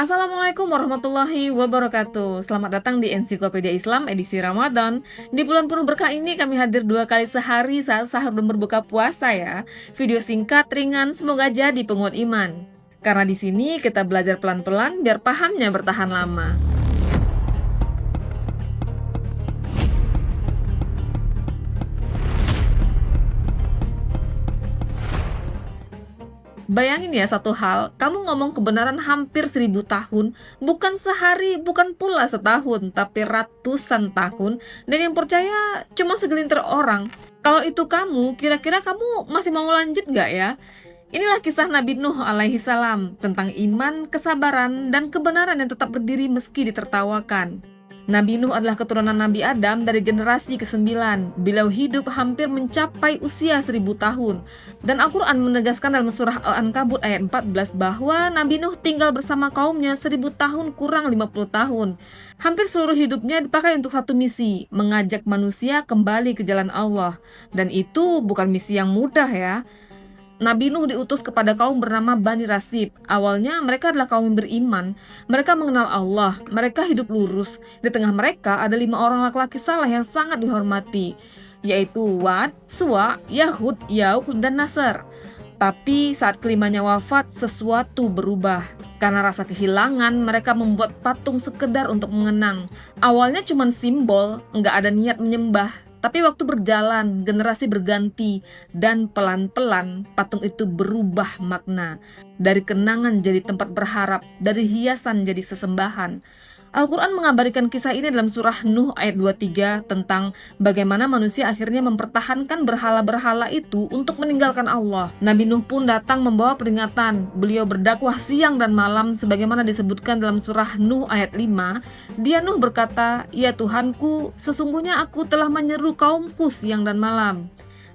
Assalamualaikum warahmatullahi wabarakatuh. Selamat datang di Ensiklopedia Islam edisi Ramadan. Di bulan penuh berkah ini kami hadir 2 kali sehari saat sahur dan berbuka puasa ya. Video singkat, ringan, semoga jadi penguat iman. Karena di sini kita belajar pelan-pelan biar pahamnya bertahan lama. Bayangin ya satu hal, kamu ngomong kebenaran hampir 1000 tahun, bukan sehari, bukan pula setahun, tapi ratusan tahun, dan yang percaya cuma segelintir orang. Kalau itu kamu, kira-kira kamu masih mau lanjut gak ya? Inilah kisah Nabi Nuh alaihi salam tentang iman, kesabaran, dan kebenaran yang tetap berdiri meski ditertawakan. Nabi Nuh adalah keturunan Nabi Adam dari generasi ke-9. Beliau hidup hampir mencapai usia 1000 tahun. Dan Al-Quran menegaskan dalam surah Al-Ankabut ayat 14 bahwa Nabi Nuh tinggal bersama kaumnya 1000 tahun kurang 50 tahun. Hampir seluruh hidupnya dipakai untuk satu misi, mengajak manusia kembali ke jalan Allah. Dan itu bukan misi yang mudah ya. Nabi Nuh diutus kepada kaum bernama Bani Rasib. Awalnya mereka adalah kaum yang beriman. Mereka mengenal Allah. Mereka hidup lurus. Di tengah mereka ada 5 orang laki-laki saleh yang sangat dihormati, yaitu Wad, Suwa, Yahud, Yauk, dan Nasr. Tapi saat kelimanya wafat, sesuatu berubah. Karena rasa kehilangan, mereka membuat patung sekedar untuk mengenang. Awalnya cuma simbol, nggak ada niat menyembah. Tapi waktu berjalan, generasi berganti, dan pelan-pelan patung itu berubah makna. Dari kenangan jadi tempat berharap, dari hiasan jadi sesembahan. Al-Quran mengabadikan kisah ini dalam surah Nuh ayat 23 tentang bagaimana manusia akhirnya mempertahankan berhala-berhala itu untuk meninggalkan Allah. Nabi Nuh pun datang membawa peringatan. Beliau berdakwah siang dan malam sebagaimana disebutkan dalam surah Nuh ayat 5. Dia Nuh berkata, "Ya Tuhanku, sesungguhnya aku telah menyeru kaumku siang dan malam."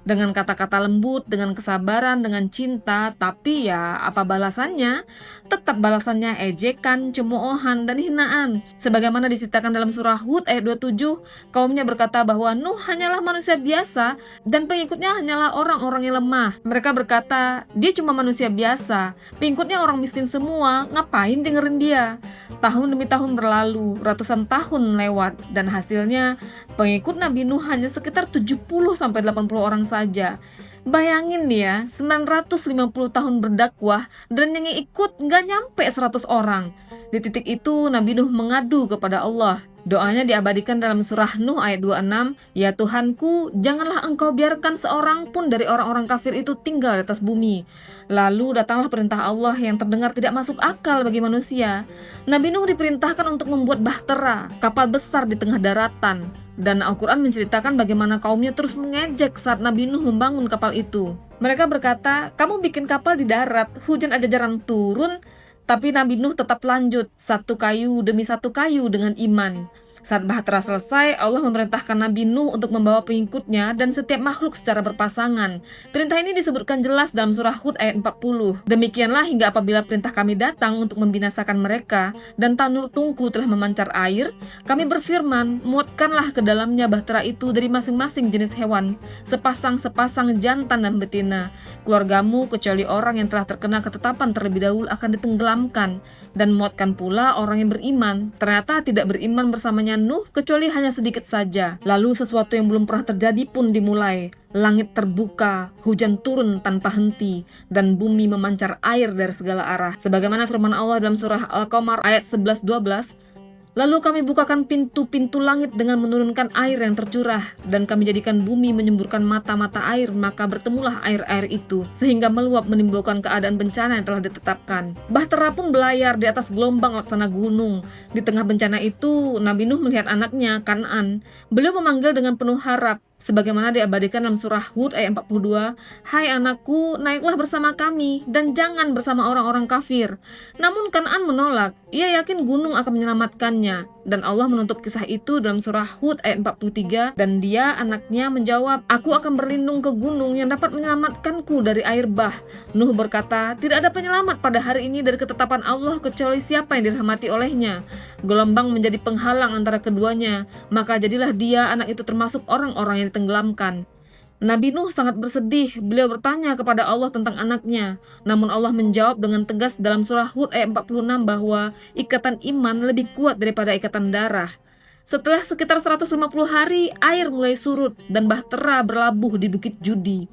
Dengan kata-kata lembut, dengan kesabaran, dengan cinta, tapi ya apa balasannya? Tetap balasannya ejekan, cemoohan, dan hinaan. Sebagaimana diceritakan dalam surah Hud ayat 27, kaumnya berkata bahwa Nuh hanyalah manusia biasa dan pengikutnya hanyalah orang-orang yang lemah. Mereka berkata, dia cuma manusia biasa, pengikutnya orang miskin semua, ngapain dengerin dia? Tahun demi tahun berlalu, ratusan tahun lewat, dan hasilnya pengikut Nabi Nuh hanya sekitar 70-80 orang saja. Bayangin nih ya, 950 tahun berdakwah dan yang ikut nggak nyampe 100 orang. Di titik itu Nabi Nuh mengadu kepada Allah. Doanya diabadikan dalam surah Nuh ayat 26, "Ya Tuhanku, janganlah engkau biarkan seorang pun dari orang-orang kafir itu tinggal di atas bumi." Lalu datanglah perintah Allah yang terdengar tidak masuk akal bagi manusia. Nabi Nuh diperintahkan untuk membuat bahtera, kapal besar di tengah daratan. Dan Al-Quran menceritakan bagaimana kaumnya terus mengejek saat Nabi Nuh membangun kapal itu. Mereka berkata, "Kamu bikin kapal di darat, hujan aja jarang turun." Tapi Nabi Nuh tetap lanjut, satu kayu demi satu kayu dengan iman. Saat bahtera selesai, Allah memerintahkan Nabi Nuh untuk membawa pengikutnya dan setiap makhluk secara berpasangan. Perintah ini disebutkan jelas dalam surah Hud ayat 40. Demikianlah hingga apabila perintah kami datang untuk membinasakan mereka dan tanur tungku telah memancar air, kami berfirman, muatkanlah ke dalamnya bahtera itu dari masing-masing jenis hewan, sepasang-sepasang jantan dan betina. Keluargamu kecuali orang yang telah terkena ketetapan terlebih dahulu akan ditenggelamkan, dan muatkan pula orang yang beriman. Ternyata tidak beriman bersamanya Nuh kecuali hanya sedikit saja. Lalu sesuatu yang belum pernah terjadi pun dimulai. Langit terbuka, hujan turun tanpa henti, dan bumi memancar air dari segala arah. Sebagaimana firman Allah dalam surah Al-Qamar ayat 11-12, "Lalu kami bukakan pintu-pintu langit dengan menurunkan air yang tercurah, dan kami jadikan bumi menyemburkan mata-mata air, maka bertemulah air-air itu, sehingga meluap menimbulkan keadaan bencana yang telah ditetapkan." Bahtera pun belayar di atas gelombang laksana gunung. Di tengah bencana itu, Nabi Nuh melihat anaknya, Kan'an. Beliau memanggil dengan penuh harap, sebagaimana diabadikan dalam surah Hud ayat 42, "Hai anakku, naiklah bersama kami, dan jangan bersama orang-orang kafir." Namun Kan'an menolak. Ia yakin gunung akan menyelamatkannya. Dan Allah menutup kisah itu dalam surah Hud ayat 43, "Dan dia, anaknya, menjawab, aku akan berlindung ke gunung yang dapat menyelamatkanku dari air bah." Nuh berkata, "Tidak ada penyelamat pada hari ini dari ketetapan Allah kecuali siapa yang dirahmati olehnya." Gelombang menjadi penghalang antara keduanya, maka jadilah dia, anak itu, termasuk orang-orang yang ditenggelamkan. Nabi Nuh sangat bersedih. Beliau bertanya kepada Allah tentang anaknya. Namun Allah menjawab dengan tegas dalam surah Hud ayat 46 bahwa ikatan iman lebih kuat daripada ikatan darah. Setelah sekitar 150 hari, air mulai surut dan Bahtera berlabuh di Bukit Judi.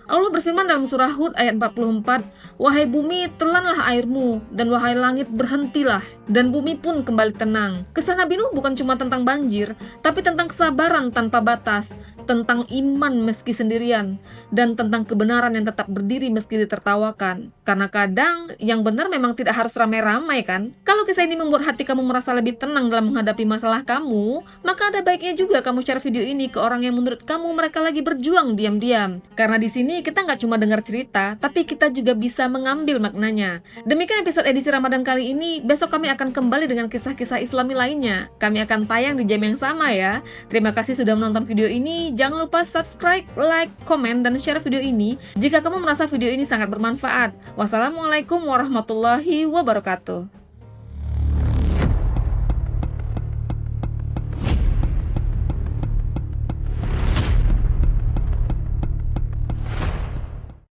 Allah berfirman dalam surah Hud ayat 44, "Wahai bumi, telanlah airmu, dan wahai langit, berhentilah." Dan bumi pun kembali tenang. Kisah Nabi Nuh bukan cuma tentang banjir, tapi tentang kesabaran tanpa batas, tentang iman meski sendirian, dan tentang kebenaran yang tetap berdiri meski ditertawakan. Karena kadang yang benar memang tidak harus ramai-ramai kan? Kalau kisah ini membuat hati kamu merasa lebih tenang dalam menghadapi masalah kamu, maka ada baiknya juga kamu share video ini ke orang yang menurut kamu mereka lagi berjuang diam-diam. Karena di sini kita nggak cuma dengar cerita, tapi kita juga bisa mengambil maknanya. Demikian episode edisi Ramadan kali ini. Besok kami akan kembali dengan kisah-kisah Islami lainnya. Kami akan tayang di jam yang sama ya. Terima kasih sudah menonton video ini. Jangan lupa subscribe, like, komen, dan share video ini jika kamu merasa video ini sangat bermanfaat. Wassalamualaikum warahmatullahi wabarakatuh.